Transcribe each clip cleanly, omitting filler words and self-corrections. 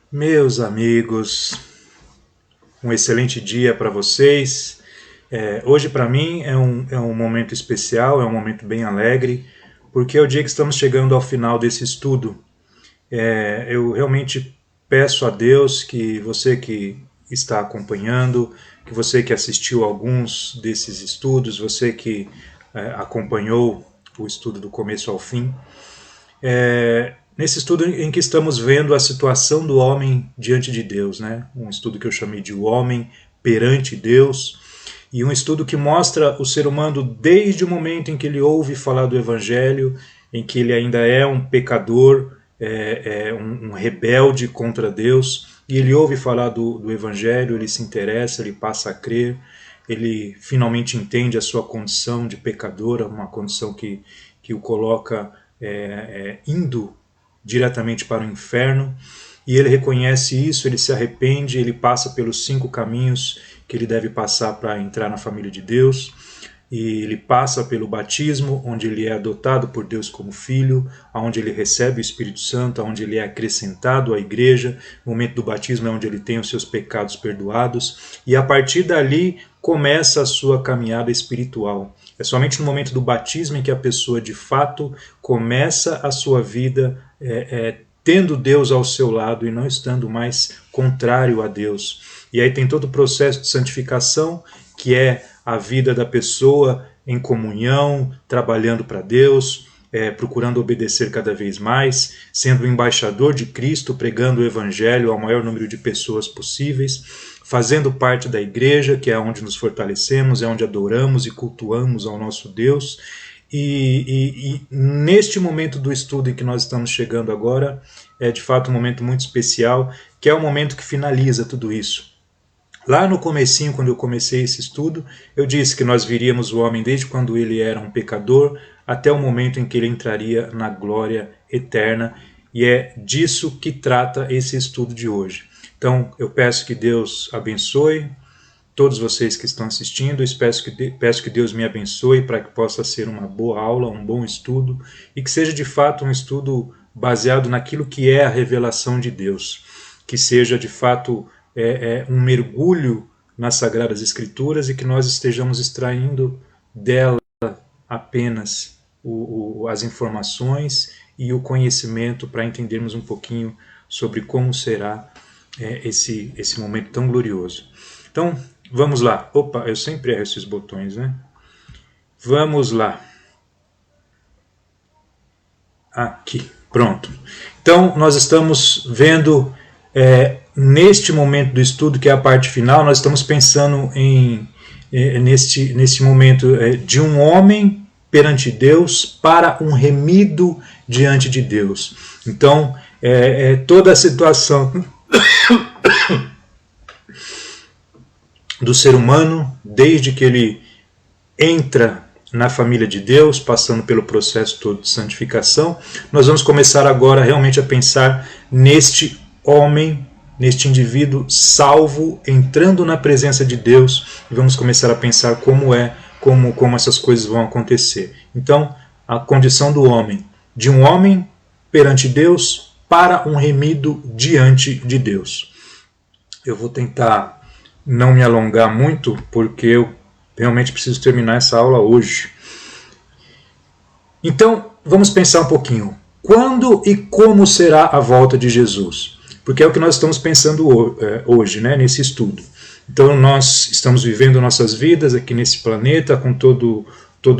Meus amigos, um excelente dia para vocês. Hoje para mim é um momento especial, é um momento bem alegre, porque é o dia que estamos chegando ao final desse estudo. Eu realmente peço a Deus que você que está acompanhando, que você que assistiu alguns desses estudos, você que acompanhou o estudo do começo ao fim, nesse estudo em que estamos vendo a situação do homem diante de Deus, né? Um estudo que eu chamei de O Homem Perante Deus, e um estudo que mostra o ser humano desde o momento em que ele ouve falar do Evangelho, em que ele ainda é um pecador, um rebelde contra Deus, e ele ouve falar do Evangelho, ele se interessa, ele passa a crer, ele finalmente entende a sua condição de pecador, uma condição que o coloca indo diretamente para o inferno, e ele reconhece isso, ele se arrepende, ele passa pelos 5 caminhos que ele deve passar para entrar na família de Deus, e ele passa pelo batismo, onde ele é adotado por Deus como filho, onde ele recebe o Espírito Santo, onde ele é acrescentado à igreja. O momento do batismo é onde ele tem os seus pecados perdoados, e a partir dali começa a sua caminhada espiritual. É somente no momento do batismo em que a pessoa de fato começa a sua vida tendo Deus ao seu lado e não estando mais contrário a Deus. E aí tem todo o processo de santificação, que é a vida da pessoa em comunhão, trabalhando para Deus, procurando obedecer cada vez mais, sendo o embaixador de Cristo, pregando o Evangelho ao maior número de pessoas possíveis, fazendo parte da igreja, que é onde nos fortalecemos, é onde adoramos e cultuamos ao nosso Deus. E neste momento do estudo em que nós estamos chegando agora, é de fato um momento muito especial, que é o momento que finaliza tudo isso. Lá no comecinho, quando eu comecei esse estudo, eu disse que nós viríamos o homem desde quando ele era um pecador até o momento em que ele entraria na glória eterna, e é disso que trata esse estudo de hoje. Então, eu peço que Deus abençoe todos vocês que estão assistindo, peço que Deus me abençoe para que possa ser uma boa aula, um bom estudo, e que seja de fato um estudo baseado naquilo que é a revelação de Deus, que seja de fato um mergulho nas Sagradas Escrituras e que nós estejamos extraindo dela apenas as informações e o conhecimento para entendermos um pouquinho sobre como será esse momento tão glorioso. Então, vamos lá. Opa, eu sempre erro esses botões, né? Vamos lá. Aqui, pronto. Então, nós estamos vendo, neste momento do estudo, que é a parte final, nós estamos pensando neste momento de um homem perante Deus para um remido diante de Deus. Então, toda a situação do ser humano, desde que ele entra na família de Deus, passando pelo processo todo de santificação, nós vamos começar agora realmente a pensar neste homem, neste indivíduo salvo, entrando na presença de Deus, e vamos começar a pensar como essas coisas vão acontecer. Então, a condição do homem, de um homem perante Deus para um remido diante de Deus. Eu vou tentar não me alongar muito, porque eu realmente preciso terminar essa aula hoje. Então, vamos pensar um pouquinho. Quando e como será a volta de Jesus? Porque é o que nós estamos pensando hoje, né, nesse estudo. Então, nós estamos vivendo nossas vidas aqui nesse planeta, com todo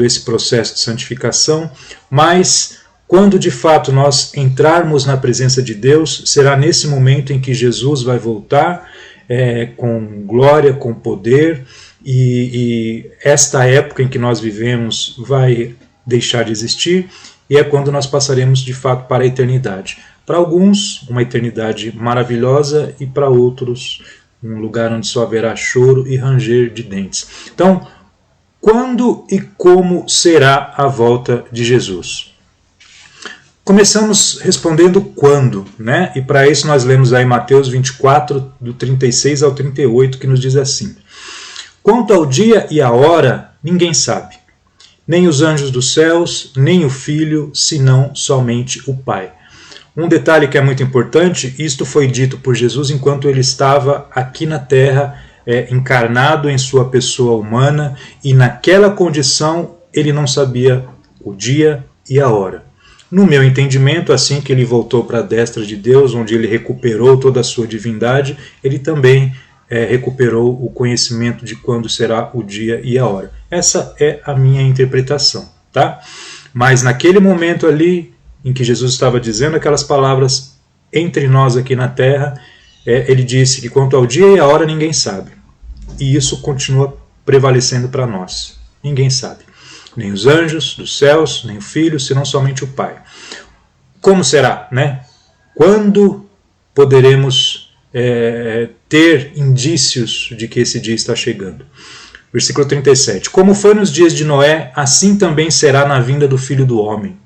esse processo de santificação, mas quando de fato nós entrarmos na presença de Deus, será nesse momento em que Jesus vai voltar, com glória, com poder, e esta época em que nós vivemos vai deixar de existir, e é quando nós passaremos de fato para a eternidade. Para alguns, uma eternidade maravilhosa, e para outros, um lugar onde só haverá choro e ranger de dentes. Então, quando e como será a volta de Jesus? Começamos respondendo quando, né? E para isso nós lemos aí Mateus 24, do 36 ao 38, que nos diz assim: Quanto ao dia e à hora, ninguém sabe, nem os anjos dos céus, nem o Filho, senão somente o Pai. Um detalhe que é muito importante, isto foi dito por Jesus enquanto ele estava aqui na terra, encarnado em sua pessoa humana, e naquela condição ele não sabia o dia e a hora. No meu entendimento, assim que ele voltou para a destra de Deus, onde ele recuperou toda a sua divindade, ele também recuperou o conhecimento de quando será o dia e a hora. Essa é a minha interpretação, tá? Mas naquele momento ali, em que Jesus estava dizendo aquelas palavras entre nós aqui na terra, ele disse que quanto ao dia e a hora ninguém sabe. E isso continua prevalecendo para nós. Ninguém sabe. Nem os anjos dos céus, nem o Filho, senão somente o Pai. Como será, né? Quando poderemos ter indícios de que esse dia está chegando? Versículo 37. Como foi nos dias de Noé, assim também será na vinda do Filho do Homem.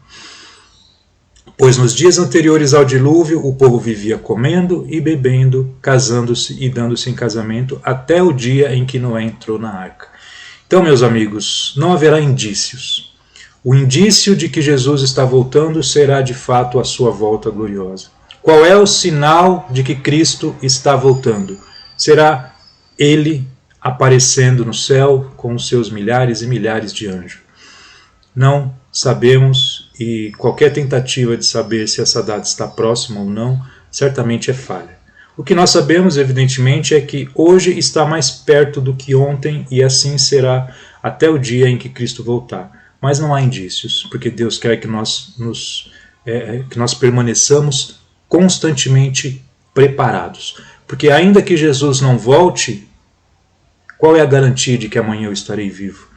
Pois nos dias anteriores ao dilúvio, o povo vivia comendo e bebendo, casando-se e dando-se em casamento, até o dia em que Noé entrou na arca. Então, meus amigos, não haverá indícios. O indício de que Jesus está voltando será de fato a sua volta gloriosa. Qual é o sinal de que Cristo está voltando? Será ele aparecendo no céu com os seus milhares e milhares de anjos. Não sabemos, e qualquer tentativa de saber se essa data está próxima ou não, certamente é falha. O que nós sabemos, evidentemente, é que hoje está mais perto do que ontem, e assim será até o dia em que Cristo voltar. Mas não há indícios, porque Deus quer que nós permaneçamos constantemente preparados. Porque ainda que Jesus não volte, qual é a garantia de que amanhã eu estarei vivo?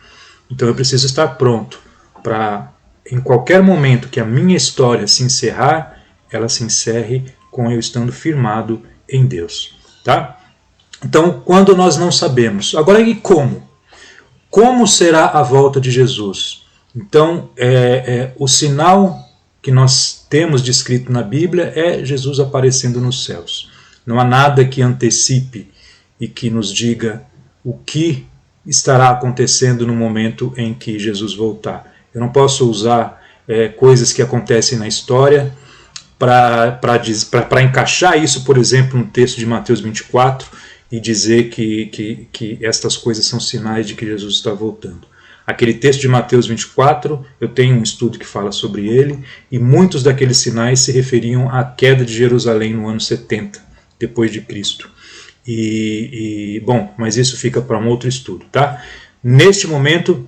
Então eu preciso estar pronto para, em qualquer momento que a minha história se encerrar, ela se encerre com eu estando firmado em Deus. Tá? Então, quando nós não sabemos. Agora, e como? Como será a volta de Jesus? Então, o sinal que nós temos descrito na Bíblia é Jesus aparecendo nos céus. Não há nada que antecipe e que nos diga o que estará acontecendo no momento em que Jesus voltar. Eu não posso usar coisas que acontecem na história para encaixar isso, por exemplo, no texto de Mateus 24 e dizer que estas coisas são sinais de que Jesus está voltando. Aquele texto de Mateus 24, eu tenho um estudo que fala sobre ele, e muitos daqueles sinais se referiam à queda de Jerusalém no ano 70, depois de Cristo. Bom, mas isso fica para um outro estudo, tá? Neste momento,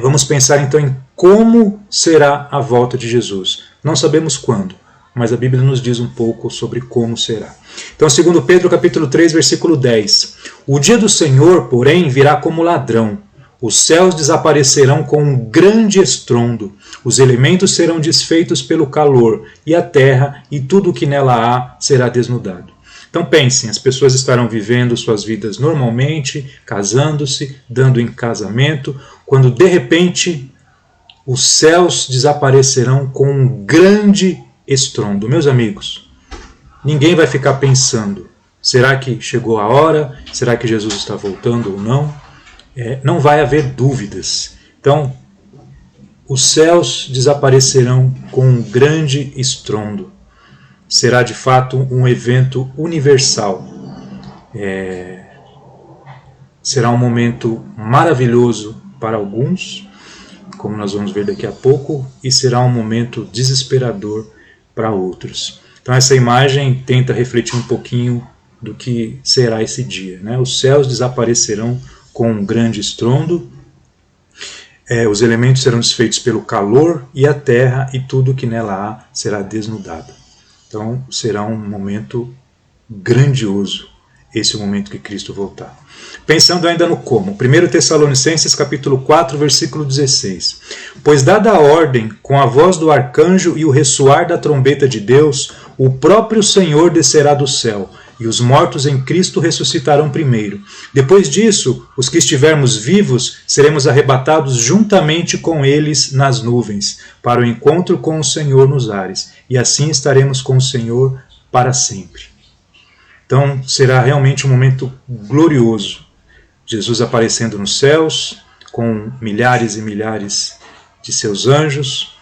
vamos pensar então em como será a volta de Jesus. Não sabemos quando, mas a Bíblia nos diz um pouco sobre como será. Então, 2 Pedro capítulo 3, versículo 10. O dia do Senhor, porém, virá como ladrão. Os céus desaparecerão com um grande estrondo, os elementos serão desfeitos pelo calor, e a terra e tudo o que nela há será desnudado. Então pensem, as pessoas estarão vivendo suas vidas normalmente, casando-se, dando em casamento, quando de repente os céus desaparecerão com um grande estrondo. Meus amigos, ninguém vai ficar pensando, será que chegou a hora? Será que Jesus está voltando ou não? Não vai haver dúvidas. Então, os céus desaparecerão com um grande estrondo. Será de fato um evento universal. Será um momento maravilhoso para alguns, como nós vamos ver daqui a pouco, e será um momento desesperador para outros. Então essa imagem tenta refletir um pouquinho do que será esse dia, né? Os céus desaparecerão com um grande estrondo, os elementos serão desfeitos pelo calor, e a terra e tudo que nela há será desnudado. Então será um momento grandioso, esse momento que Cristo voltar. Pensando ainda no como, 1 Tessalonicenses capítulo 4, versículo 16. Pois dada a ordem, com a voz do arcanjo e o ressoar da trombeta de Deus, o próprio Senhor descerá do céu, e os mortos em Cristo ressuscitarão primeiro. Depois disso, os que estivermos vivos, seremos arrebatados juntamente com eles nas nuvens, para o encontro com o Senhor nos ares, e assim estaremos com o Senhor para sempre. Então, será realmente um momento glorioso. Jesus aparecendo nos céus, com milhares e milhares de seus anjos,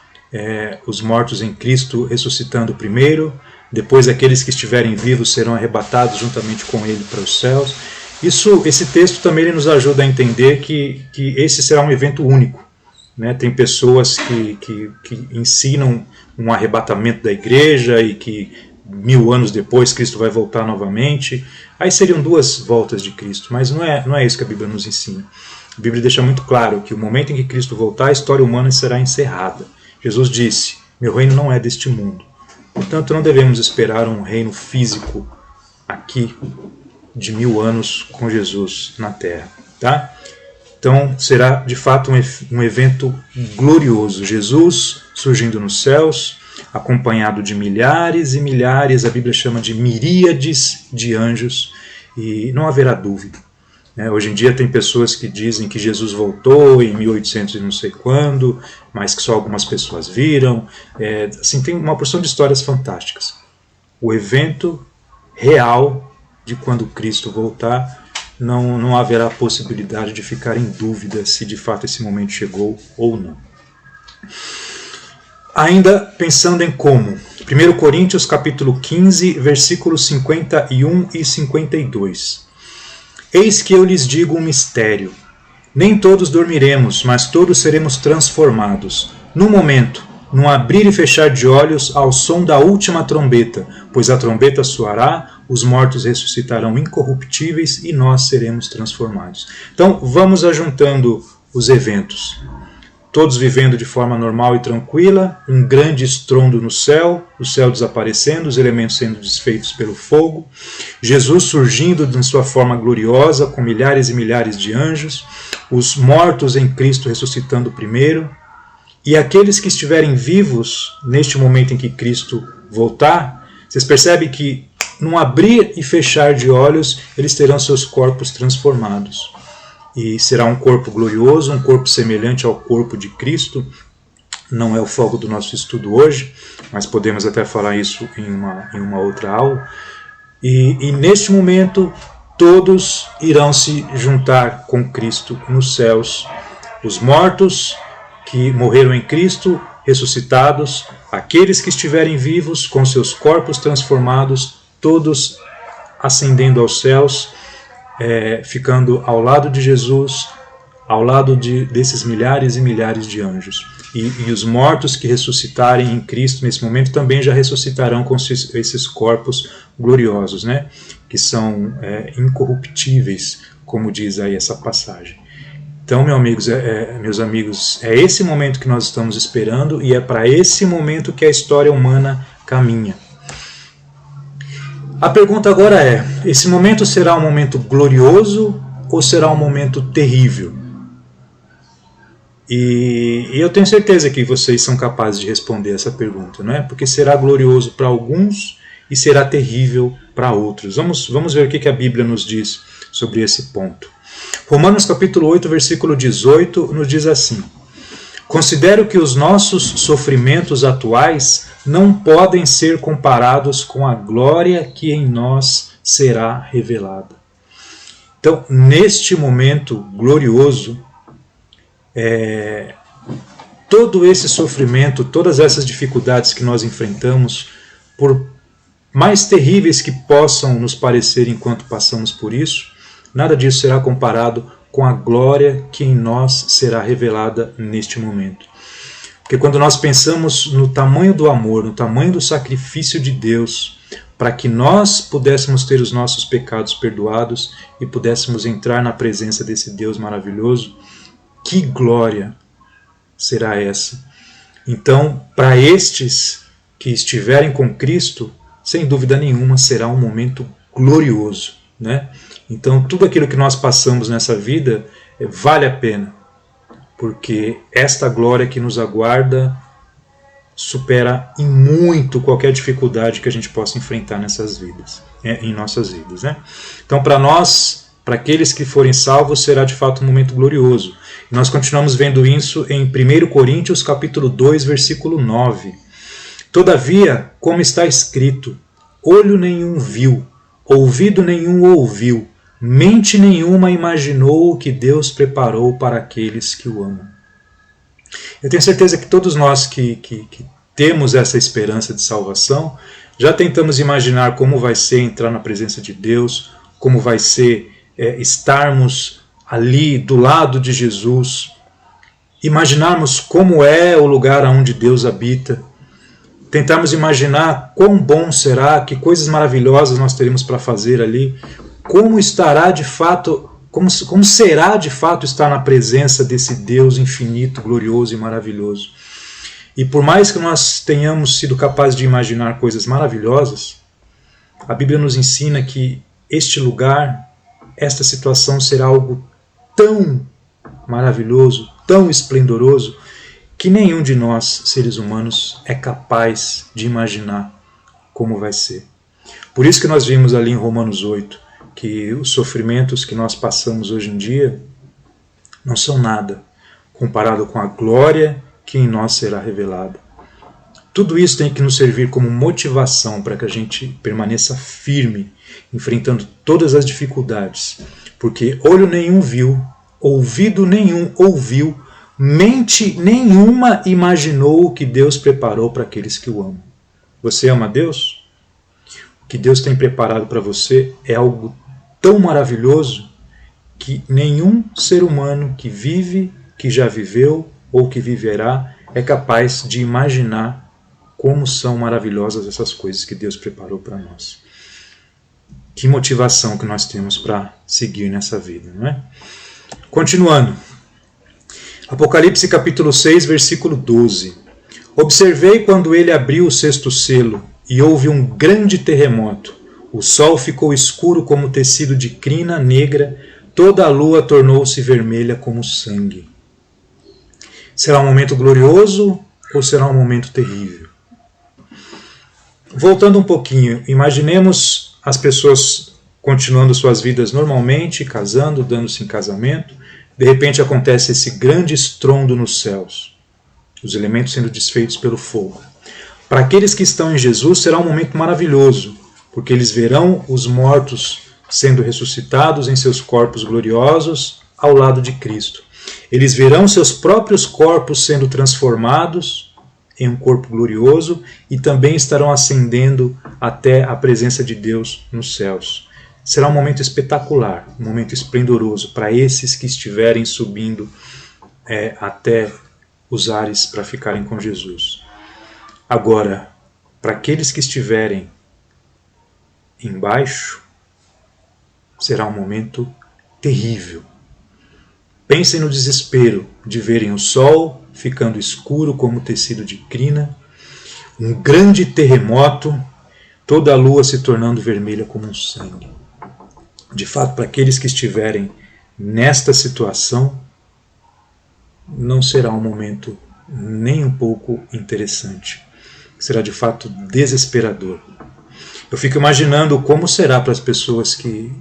os mortos em Cristo ressuscitando primeiro, depois aqueles que estiverem vivos serão arrebatados juntamente com ele para os céus. Esse texto também ele nos ajuda a entender que esse será um evento único. Né? Tem pessoas que ensinam um arrebatamento da igreja e que 1000 anos depois Cristo vai voltar novamente. Aí seriam 2 voltas de Cristo, mas não é isso que a Bíblia nos ensina. A Bíblia deixa muito claro que o momento em que Cristo voltar, a história humana será encerrada. Jesus disse, meu reino não é deste mundo. Portanto, não devemos esperar um reino físico aqui de 1000 anos com Jesus na Terra. Tá? Então, será de fato um evento glorioso. Jesus surgindo nos céus, acompanhado de milhares e milhares, a Bíblia chama de miríades de anjos, e não haverá dúvida. Hoje em dia tem pessoas que dizem que Jesus voltou em 1800 e não sei quando, mas que só algumas pessoas viram. Assim, tem uma porção de histórias fantásticas. O evento real de quando Cristo voltar, não haverá possibilidade de ficar em dúvida se de fato esse momento chegou ou não. Ainda pensando em como, 1 Coríntios capítulo 15, versículos 51 e 52. Eis que eu lhes digo um mistério. Nem todos dormiremos, mas todos seremos transformados. No momento, num abrir e fechar de olhos, ao som da última trombeta, pois a trombeta soará, os mortos ressuscitarão incorruptíveis e nós seremos transformados. Então, vamos ajuntando os eventos. Todos vivendo de forma normal e tranquila, um grande estrondo no céu, o céu desaparecendo, os elementos sendo desfeitos pelo fogo, Jesus surgindo em sua forma gloriosa, com milhares e milhares de anjos, os mortos em Cristo ressuscitando primeiro, e aqueles que estiverem vivos neste momento em que Cristo voltar, vocês percebem que num abrir e fechar de olhos, eles terão seus corpos transformados. E será um corpo glorioso, um corpo semelhante ao corpo de Cristo. Não é o foco do nosso estudo hoje, mas podemos até falar isso em uma outra aula. E neste momento, todos irão se juntar com Cristo nos céus. Os mortos que morreram em Cristo, ressuscitados, aqueles que estiverem vivos com seus corpos transformados, todos ascendendo aos céus, ficando ao lado de Jesus, ao lado desses milhares e milhares de anjos. E os mortos que ressuscitarem em Cristo nesse momento também já ressuscitarão com esses corpos gloriosos, né? Que são incorruptíveis, como diz aí essa passagem. Então, meus amigos, é esse momento que nós estamos esperando e é para esse momento que a história humana caminha. A pergunta agora é, esse momento será um momento glorioso ou será um momento terrível? E eu tenho certeza que vocês são capazes de responder essa pergunta, não é? Porque será glorioso para alguns e será terrível para outros. Vamos ver o que a Bíblia nos diz sobre esse ponto. Romanos capítulo 8, versículo 18, nos diz assim: considero que os nossos sofrimentos atuais não podem ser comparados com a glória que em nós será revelada. Então, neste momento glorioso, todo esse sofrimento, todas essas dificuldades que nós enfrentamos, por mais terríveis que possam nos parecer enquanto passamos por isso, nada disso será comparado com a glória que em nós será revelada neste momento. Porque quando nós pensamos no tamanho do amor, no tamanho do sacrifício de Deus, para que nós pudéssemos ter os nossos pecados perdoados e pudéssemos entrar na presença desse Deus maravilhoso, que glória será essa? Então, para estes que estiverem com Cristo, sem dúvida nenhuma será um momento glorioso, né? Então, tudo aquilo que nós passamos nessa vida vale a pena, porque esta glória que nos aguarda supera em muito qualquer dificuldade que a gente possa enfrentar nessas vidas, em nossas vidas, né? Então, para nós, para aqueles que forem salvos, será de fato um momento glorioso. E nós continuamos vendo isso em 1 Coríntios capítulo 2, versículo 9. Todavia, como está escrito, olho nenhum viu, ouvido nenhum ouviu, mente nenhuma imaginou o que Deus preparou para aqueles que o amam. Eu tenho certeza que todos nós que temos essa esperança de salvação, já tentamos imaginar como vai ser entrar na presença de Deus, como vai ser estarmos ali do lado de Jesus, imaginarmos como é o lugar onde Deus habita, tentarmos imaginar quão bom será, que coisas maravilhosas nós teremos para fazer ali, como estará de fato, como será de fato estar na presença desse Deus infinito, glorioso e maravilhoso. E por mais que nós tenhamos sido capazes de imaginar coisas maravilhosas, a Bíblia nos ensina que este lugar, esta situação será algo tão maravilhoso, tão esplendoroso, que nenhum de nós, seres humanos, é capaz de imaginar como vai ser. Por isso que nós vimos ali em Romanos 8, que os sofrimentos que nós passamos hoje em dia não são nada, comparado com a glória que em nós será revelada. Tudo isso tem que nos servir como motivação para que a gente permaneça firme, enfrentando todas as dificuldades, porque olho nenhum viu, ouvido nenhum ouviu, mente nenhuma imaginou o que Deus preparou para aqueles que o amam. Você ama Deus? O que Deus tem preparado para você é algo tão maravilhoso que nenhum ser humano que vive, que já viveu ou que viverá é capaz de imaginar como são maravilhosas essas coisas que Deus preparou para nós. Que motivação que nós temos para seguir nessa vida, não é? Continuando. Apocalipse capítulo 6, versículo 12. Observei quando ele abriu o sexto selo, e houve um grande terremoto. O sol ficou escuro como tecido de crina negra, toda a lua tornou-se vermelha como sangue. Será um momento glorioso ou será um momento terrível? Voltando um pouquinho, imaginemos as pessoas continuando suas vidas normalmente, casando, dando-se em casamento. De repente acontece esse grande estrondo nos céus, os elementos sendo desfeitos pelo fogo. Para aqueles que estão em Jesus será um momento maravilhoso, porque eles verão os mortos sendo ressuscitados em seus corpos gloriosos ao lado de Cristo. Eles verão seus próprios corpos sendo transformados em um corpo glorioso e também estarão ascendendo até a presença de Deus nos céus. Será um momento espetacular, um momento esplendoroso para esses que estiverem subindo até os ares para ficarem com Jesus. Agora, para aqueles que estiverem embaixo, será um momento terrível. Pensem no desespero de verem o sol ficando escuro como tecido de crina, um grande terremoto, toda a lua se tornando vermelha como um sangue. De fato, para aqueles que estiverem nesta situação, não será um momento nem um pouco interessante. Será de fato desesperador. Eu fico imaginando como será para as pessoas que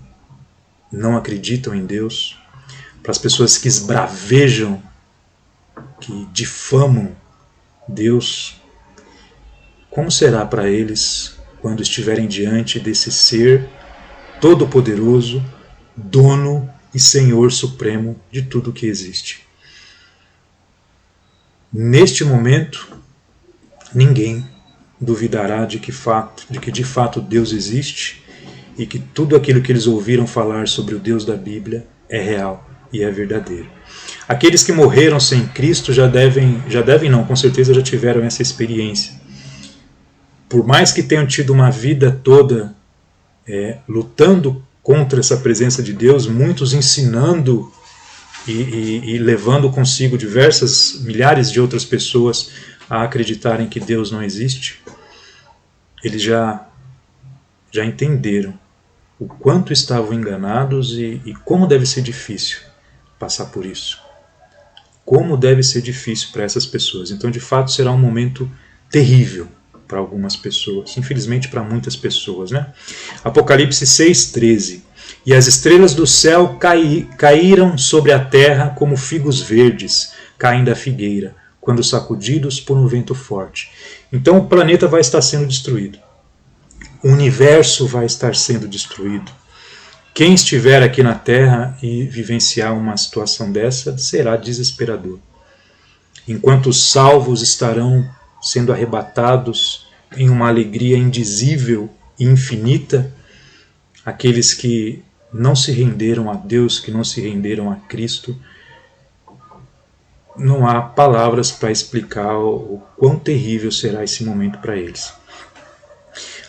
não acreditam em Deus, para as pessoas que esbravejam, que difamam Deus. Como será para eles quando estiverem diante desse ser todo-poderoso, dono e Senhor supremo de tudo que existe? Neste momento, ninguém duvidará de que de fato Deus existe e que tudo aquilo que eles ouviram falar sobre o Deus da Bíblia é real e é verdadeiro. Aqueles que morreram sem Cristo com certeza já tiveram essa experiência. Por mais que tenham tido uma vida toda lutando contra essa presença de Deus, muitos ensinando e levando consigo milhares de outras pessoas a acreditarem que Deus não existe, eles já entenderam o quanto estavam enganados e como deve ser difícil passar por isso. Como deve ser difícil para essas pessoas. Então, de fato, será um momento terrível para algumas pessoas, infelizmente para muitas pessoas, né? Apocalipse 6:13. E as estrelas do céu caíram sobre a terra como figos verdes caem da figueira, quando sacudidos por um vento forte. Então o planeta vai estar sendo destruído. O universo vai estar sendo destruído. Quem estiver aqui na Terra e vivenciar uma situação dessa será desesperador. enquanto os salvos estarão sendo arrebatados em uma alegria indizível e infinita, aqueles que não se renderam a Deus, que não se renderam a Cristo, não há palavras para explicar o quão terrível será esse momento para eles.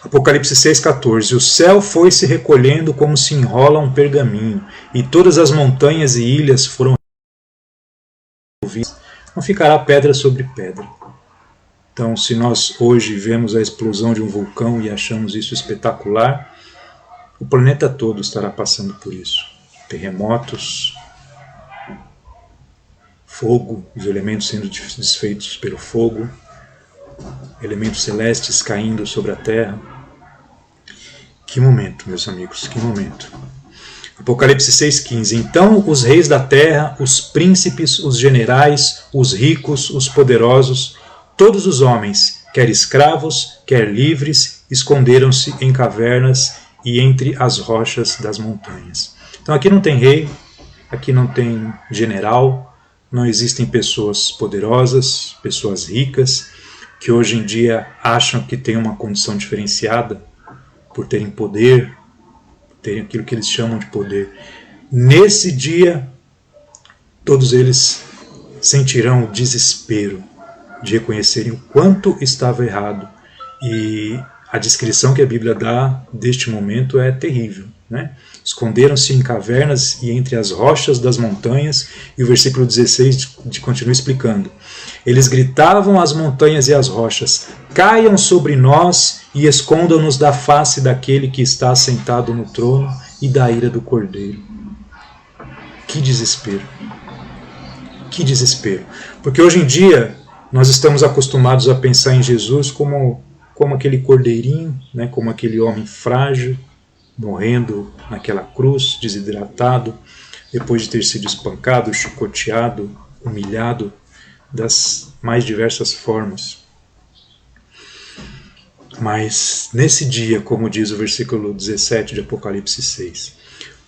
Apocalipse 6,14. O céu foi se recolhendo como se enrola um pergaminho, e todas as montanhas e ilhas foram removidas. Não ficará pedra sobre pedra. Então, se nós hoje vemos a explosão de um vulcão e achamos isso espetacular, o planeta todo estará passando por isso. Terremotos, fogo, os elementos sendo desfeitos pelo fogo, elementos celestes caindo sobre a terra. Que momento, meus amigos, que momento. Apocalipse 6,15. Então os reis da terra, os príncipes, os generais, os ricos, os poderosos, todos os homens, quer escravos, quer livres, esconderam-se em cavernas e entre as rochas das montanhas. Então aqui não tem rei, aqui não tem general, não existem pessoas poderosas, pessoas ricas, que hoje em dia acham que têm uma condição diferenciada por terem poder, terem aquilo que eles chamam de poder. Nesse dia, todos eles sentirão o desespero de reconhecerem o quanto estava errado. E a descrição que a Bíblia dá deste momento é terrível, né? Esconderam-se em cavernas e entre as rochas das montanhas, e o versículo 16 continua explicando. Eles gritavam às montanhas e às rochas: caiam sobre nós e escondam-nos da face daquele que está sentado no trono e da ira do Cordeiro. Que desespero! Que desespero! Porque hoje em dia nós estamos acostumados a pensar em Jesus como aquele cordeirinho, né, como aquele homem frágil, morrendo naquela cruz, desidratado, depois de ter sido espancado, chicoteado, humilhado das mais diversas formas. Mas nesse dia, como diz o versículo 17 de Apocalipse 6,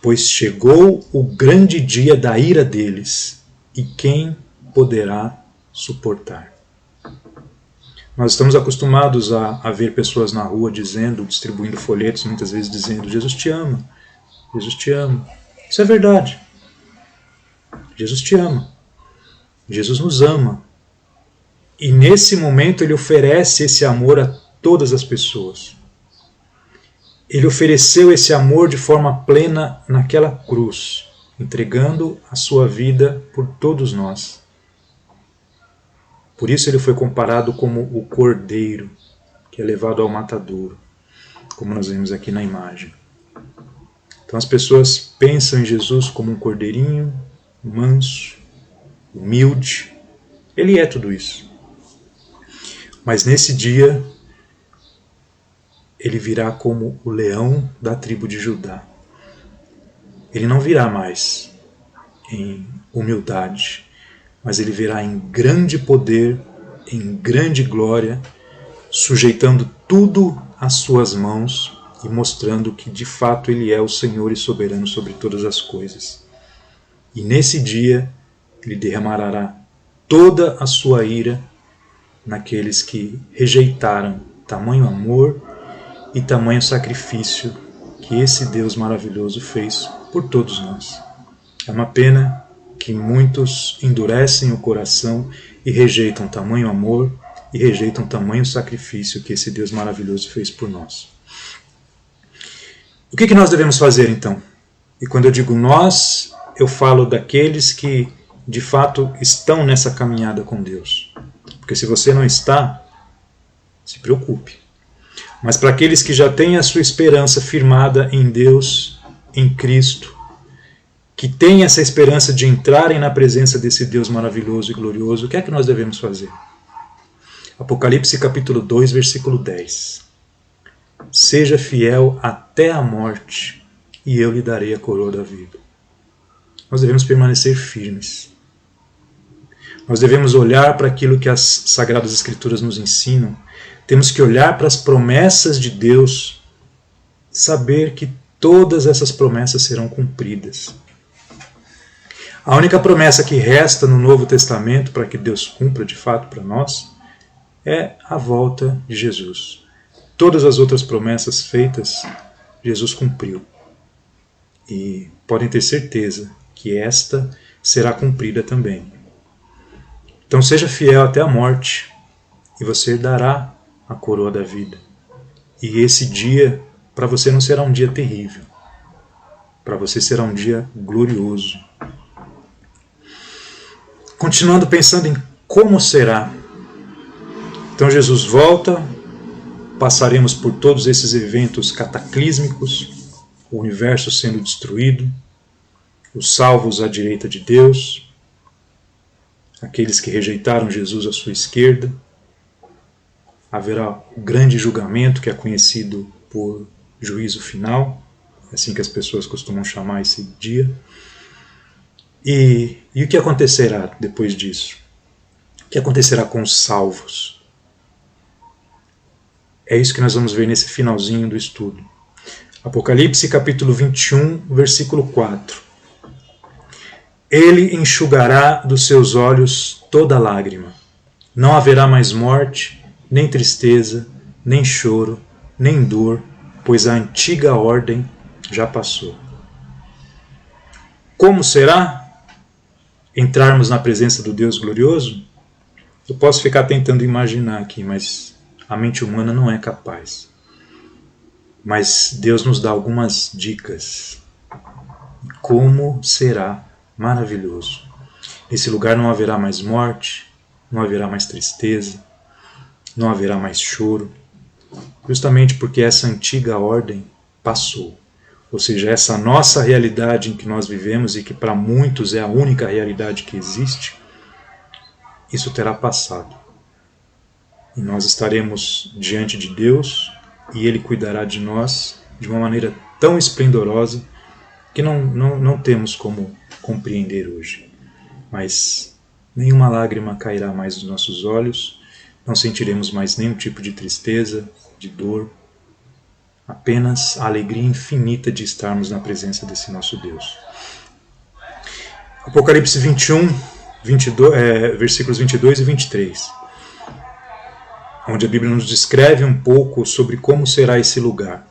pois chegou o grande dia da ira deles, e quem poderá suportar? Nós estamos acostumados a ver pessoas na rua dizendo, distribuindo folhetos, muitas vezes dizendo: Jesus te ama, Jesus te ama. Isso é verdade. Jesus te ama. Jesus nos ama. E nesse momento ele oferece esse amor a todas as pessoas. Ele ofereceu esse amor de forma plena naquela cruz, entregando a sua vida por todos nós. Por isso ele foi comparado como o cordeiro, que é levado ao matadouro, como nós vemos aqui na imagem. Então as pessoas pensam em Jesus como um cordeirinho, manso, humilde. Ele é tudo isso. Mas nesse dia, ele virá como o leão da tribo de Judá. Ele não virá mais em humildade, mas ele virá em grande poder, em grande glória, sujeitando tudo às suas mãos e mostrando que de fato ele é o Senhor e soberano sobre todas as coisas. E nesse dia ele derramará toda a sua ira naqueles que rejeitaram tamanho amor e tamanho sacrifício que esse Deus maravilhoso fez por todos nós. É uma pena que muitos endurecem o coração e rejeitam tamanho amor e rejeitam tamanho sacrifício que esse Deus maravilhoso fez por nós. O que nós devemos fazer então? E quando eu digo nós, eu falo daqueles que de fato estão nessa caminhada com Deus. Porque se você não está, se preocupe. Mas para aqueles que já têm a sua esperança firmada em Deus, em Cristo, que têm essa esperança de entrarem na presença desse Deus maravilhoso e glorioso, o que é que nós devemos fazer? Apocalipse capítulo 2, versículo 10. Seja fiel até a morte, e eu lhe darei a coroa da vida. Nós devemos permanecer firmes. Nós devemos olhar para aquilo que as Sagradas Escrituras nos ensinam. Temos que olhar para as promessas de Deus, saber que todas essas promessas serão cumpridas. A única promessa que resta no Novo Testamento para que Deus cumpra de fato para nós é a volta de Jesus. Todas as outras promessas feitas, Jesus cumpriu. E podem ter certeza que esta será cumprida também. Então seja fiel até a morte, e você herdará a coroa da vida. E esse dia, para você não será um dia terrível. Para você será um dia glorioso. Continuando pensando em como será. Então Jesus volta, passaremos por todos esses eventos cataclísmicos, o universo sendo destruído, os salvos à direita de Deus, aqueles que rejeitaram Jesus à sua esquerda. Haverá o grande julgamento que é conhecido por juízo final, é assim que as pessoas costumam chamar esse dia. E o que acontecerá depois disso? O que acontecerá com os salvos? É isso que nós vamos ver nesse finalzinho do estudo. Apocalipse capítulo 21, versículo 4. Ele enxugará dos seus olhos toda lágrima. Não haverá mais morte, nem tristeza, nem choro, nem dor, pois a antiga ordem já passou. Como será entrarmos na presença do Deus glorioso? Eu posso ficar tentando imaginar aqui, mas a mente humana não é capaz. Mas Deus nos dá algumas dicas. Como será maravilhoso. Nesse lugar não haverá mais morte, não haverá mais tristeza, não haverá mais choro, justamente porque essa antiga ordem passou. Ou seja, essa nossa realidade em que nós vivemos e que para muitos é a única realidade que existe, isso terá passado. E nós estaremos diante de Deus e Ele cuidará de nós de uma maneira tão esplendorosa que não temos como compreender hoje. Mas nenhuma lágrima cairá mais dos nossos olhos, não sentiremos mais nenhum tipo de tristeza, de dor, apenas a alegria infinita de estarmos na presença desse nosso Deus. Apocalipse 21, versículos 22 e 23, onde a Bíblia nos descreve um pouco sobre como será esse lugar.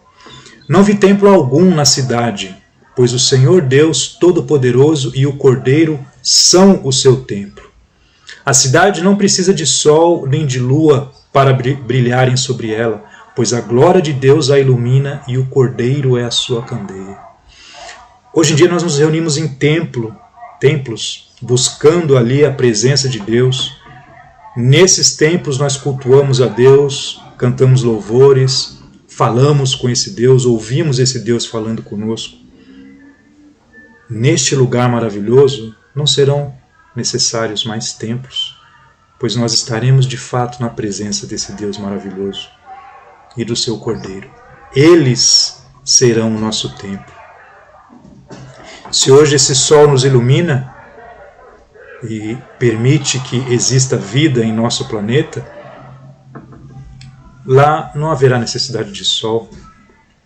Não vi templo algum na cidade, pois o Senhor Deus Todo-Poderoso e o Cordeiro são o seu templo. A cidade não precisa de sol nem de lua para brilharem sobre ela, pois a glória de Deus a ilumina e o Cordeiro é a sua candeia. Hoje em dia nós nos reunimos em templos, buscando ali a presença de Deus. Nesses templos nós cultuamos a Deus, cantamos louvores, falamos com esse Deus, ouvimos esse Deus falando conosco. Neste lugar maravilhoso não serão necessários mais templos, pois nós estaremos de fato na presença desse Deus maravilhoso e do seu Cordeiro. Eles serão o nosso templo. Se hoje esse sol nos ilumina e permite que exista vida em nosso planeta, lá não haverá necessidade de sol,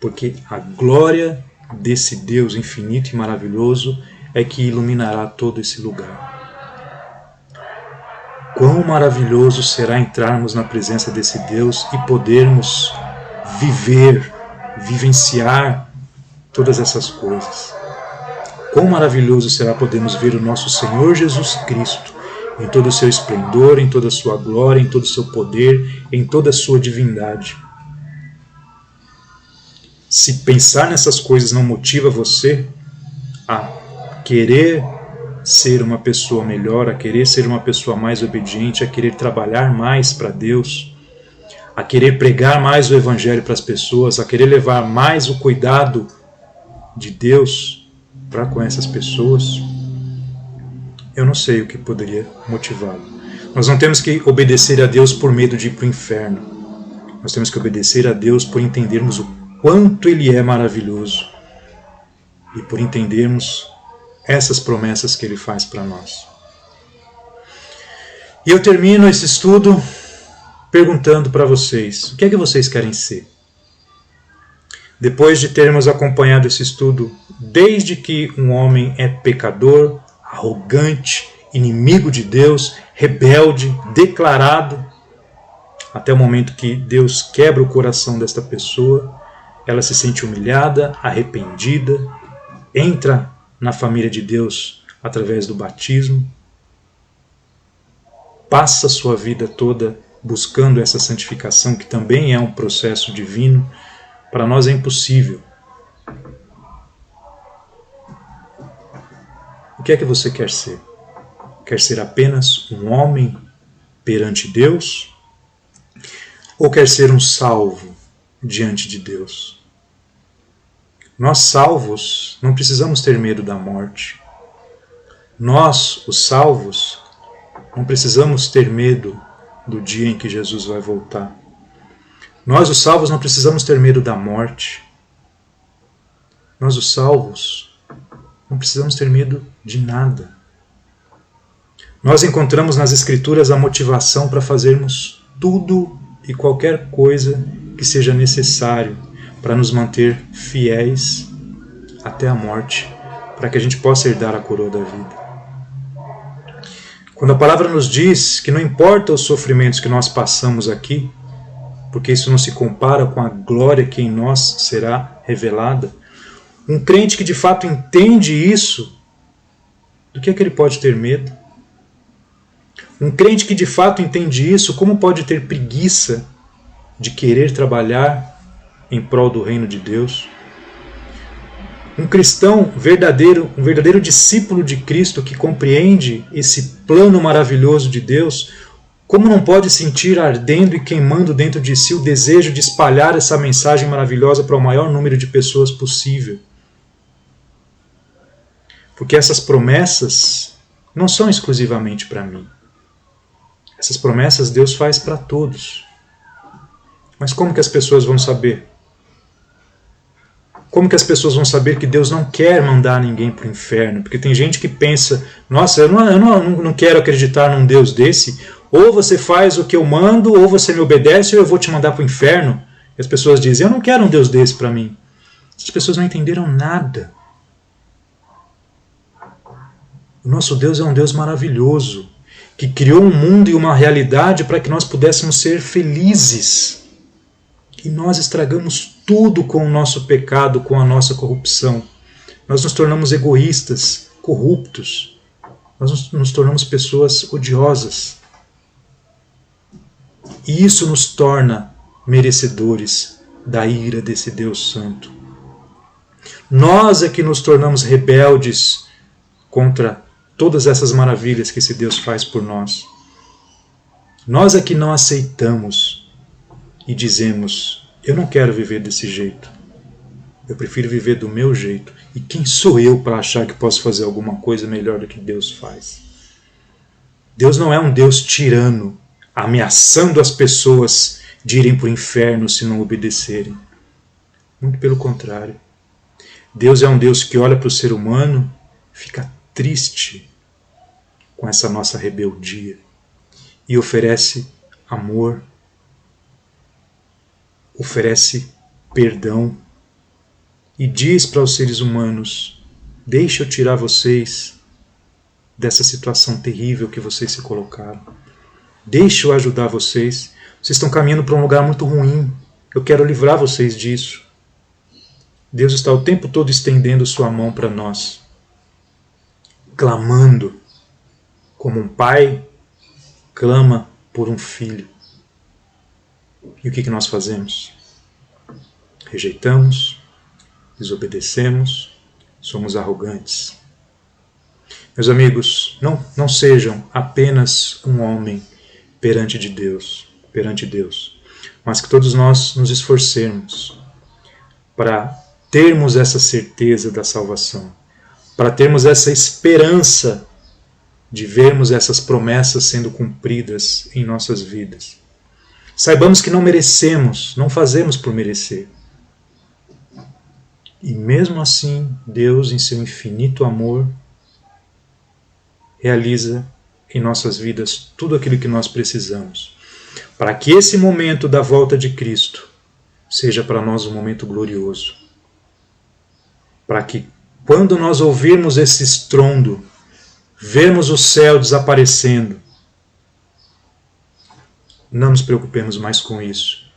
porque a glória desse Deus infinito e maravilhoso é que iluminará todo esse lugar. Quão maravilhoso será entrarmos na presença desse Deus e podermos vivenciar todas essas coisas. Quão maravilhoso será podermos ver o nosso Senhor Jesus Cristo em todo o seu esplendor, em toda a sua glória, em todo o seu poder, em toda a sua divindade. Se pensar nessas coisas não motiva você a querer ser uma pessoa melhor, a querer ser uma pessoa mais obediente, a querer trabalhar mais para Deus, a querer pregar mais o Evangelho para as pessoas, a querer levar mais o cuidado de Deus para com essas pessoas, eu não sei o que poderia motivá-lo. Nós não temos que obedecer a Deus por medo de ir para o inferno. Nós temos que obedecer a Deus por entendermos o quanto Ele é maravilhoso e por entendermos essas promessas que Ele faz para nós. E eu termino esse estudo perguntando para vocês, o que é que vocês querem ser? Depois de termos acompanhado esse estudo, desde que um homem é pecador arrogante, inimigo de Deus, rebelde, declarado, até o momento que Deus quebra o coração desta pessoa, ela se sente humilhada, arrependida, entra na família de Deus através do batismo, passa sua vida toda buscando essa santificação, que também é um processo divino. Para nós é impossível. O que é que você quer ser? Quer ser apenas um homem perante Deus? Ou quer ser um salvo diante de Deus? Nós, salvos, não precisamos ter medo da morte. Nós, os salvos, não precisamos ter medo do dia em que Jesus vai voltar. Nós, os salvos, não precisamos ter medo da morte. Nós, os salvos, não precisamos ter medo de nada. Nós encontramos nas Escrituras a motivação para fazermos tudo e qualquer coisa que seja necessário para nos manter fiéis até a morte, para que a gente possa herdar a coroa da vida. Quando a palavra nos diz que não importa os sofrimentos que nós passamos aqui, porque isso não se compara com a glória que em nós será revelada, um crente que de fato entende isso, do que é que ele pode ter medo? Um crente que de fato entende isso, como pode ter preguiça de querer trabalhar em prol do reino de Deus? Um cristão verdadeiro, um verdadeiro discípulo de Cristo que compreende esse plano maravilhoso de Deus, como não pode sentir ardendo e queimando dentro de si o desejo de espalhar essa mensagem maravilhosa para o maior número de pessoas possível? Porque essas promessas não são exclusivamente para mim. Essas promessas Deus faz para todos. Mas como que as pessoas vão saber? Como que as pessoas vão saber que Deus não quer mandar ninguém para o inferno? Porque tem gente que pensa, nossa, eu não quero acreditar num Deus desse. Ou você faz o que eu mando, ou você me obedece, ou eu vou te mandar para o inferno. E as pessoas dizem, eu não quero um Deus desse para mim. As pessoas não entenderam nada. O nosso Deus é um Deus maravilhoso, que criou um mundo e uma realidade para que nós pudéssemos ser felizes. E nós estragamos tudo com o nosso pecado, com a nossa corrupção. Nós nos tornamos egoístas, corruptos. Nós nos tornamos pessoas odiosas. E isso nos torna merecedores da ira desse Deus Santo. Nós é que nos tornamos rebeldes contra todas essas maravilhas que esse Deus faz por nós. Nós é que não aceitamos e dizemos, eu não quero viver desse jeito. Eu prefiro viver do meu jeito. E quem sou eu para achar que posso fazer alguma coisa melhor do que Deus faz? Deus não é um Deus tirano, ameaçando as pessoas de irem para o inferno se não obedecerem. Muito pelo contrário. Deus é um Deus que olha para o ser humano, fica triste com essa nossa rebeldia e oferece amor, oferece perdão e diz para os seres humanos, deixa eu tirar vocês dessa situação terrível que vocês se colocaram. Deixa eu ajudar vocês. Vocês estão caminhando para um lugar muito ruim. Eu quero livrar vocês disso. Deus está o tempo todo estendendo sua mão para nós, clamando, como um pai clama por um filho. E o que nós fazemos? Rejeitamos, desobedecemos, somos arrogantes. Meus amigos, não sejam apenas um homem perante Deus, mas que todos nós nos esforcemos para termos essa certeza da salvação, para termos essa esperança de vermos essas promessas sendo cumpridas em nossas vidas. Saibamos que não merecemos, não fazemos por merecer. E mesmo assim, Deus, em seu infinito amor, realiza em nossas vidas tudo aquilo que nós precisamos, para que esse momento da volta de Cristo seja para nós um momento glorioso. Para que, quando nós ouvirmos esse estrondo vermos o céu desaparecendo, não nos preocupemos mais com isso,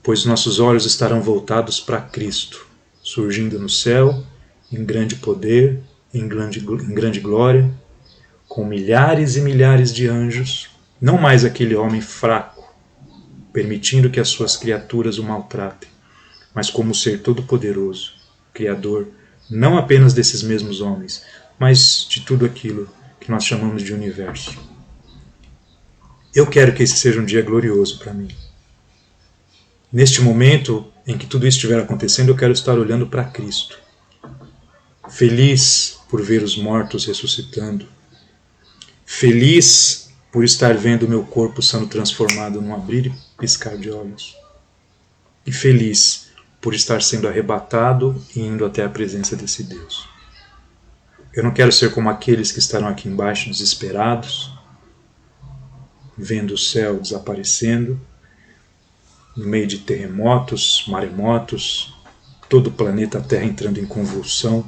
pois nossos olhos estarão voltados para Cristo, surgindo no céu, em grande poder, em grande glória, com milhares e milhares de anjos, não mais aquele homem fraco, permitindo que as suas criaturas o maltratem, mas como o ser todo-poderoso, Criador, não apenas desses mesmos homens, mas de tudo aquilo que nós chamamos de universo. Eu quero que esse seja um dia glorioso para mim. Neste momento em que tudo isso estiver acontecendo, eu quero estar olhando para Cristo, feliz por ver os mortos ressuscitando, feliz por estar vendo o meu corpo sendo transformado num abrir e piscar de olhos, e feliz por estar sendo arrebatado e indo até a presença desse Deus. Eu não quero ser como aqueles que estarão aqui embaixo desesperados, vendo o céu desaparecendo, no meio de terremotos, maremotos, todo o planeta Terra entrando em convulsão,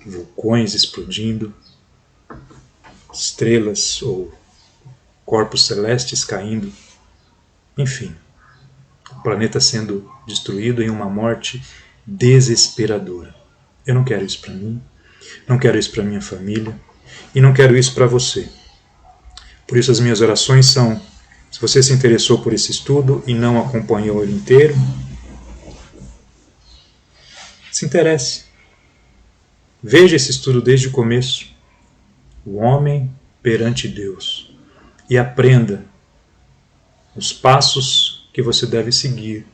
vulcões explodindo, estrelas ou corpos celestes caindo, enfim, o planeta sendo destruído em uma morte desesperadora. Eu não quero isso para mim, não quero isso para minha família e não quero isso para você. Por isso as minhas orações são: se você se interessou por esse estudo e não acompanhou ele inteiro, se interesse. Veja esse estudo desde o começo, o homem perante Deus, e aprenda os passos que você deve seguir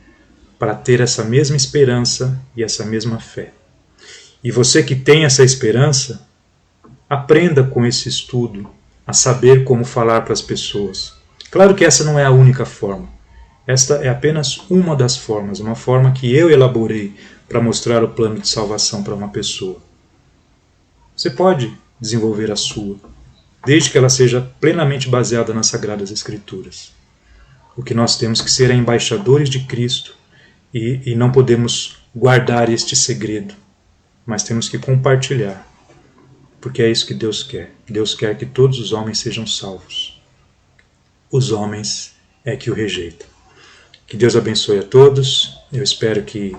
para ter essa mesma esperança e essa mesma fé. E você que tem essa esperança, aprenda com esse estudo a saber como falar para as pessoas. Claro que essa não é a única forma. Esta é apenas uma das formas, uma forma que eu elaborei para mostrar o plano de salvação para uma pessoa. Você pode desenvolver a sua, desde que ela seja plenamente baseada nas Sagradas Escrituras. O que nós temos que ser é embaixadores de Cristo e não podemos guardar este segredo, mas temos que compartilhar, porque é isso que Deus quer. Deus quer que todos os homens sejam salvos. Os homens é que o rejeitam. Que Deus abençoe a todos. Eu espero que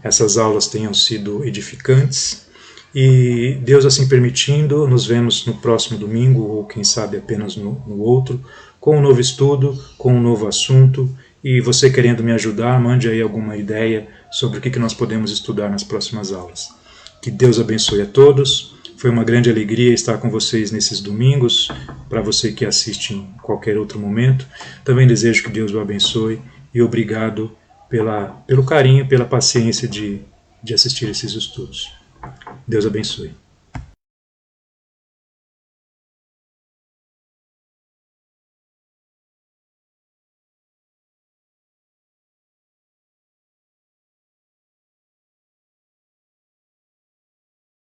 essas aulas tenham sido edificantes e, Deus assim permitindo, nos vemos no próximo domingo ou quem sabe apenas no outro, com um novo estudo, com um novo assunto. E você querendo me ajudar, mande aí alguma ideia sobre o que nós podemos estudar nas próximas aulas. Que Deus abençoe a todos. Foi uma grande alegria estar com vocês nesses domingos, para você que assiste em qualquer outro momento. Também desejo que Deus o abençoe e obrigado pelo carinho, pela paciência de assistir esses estudos. Deus abençoe.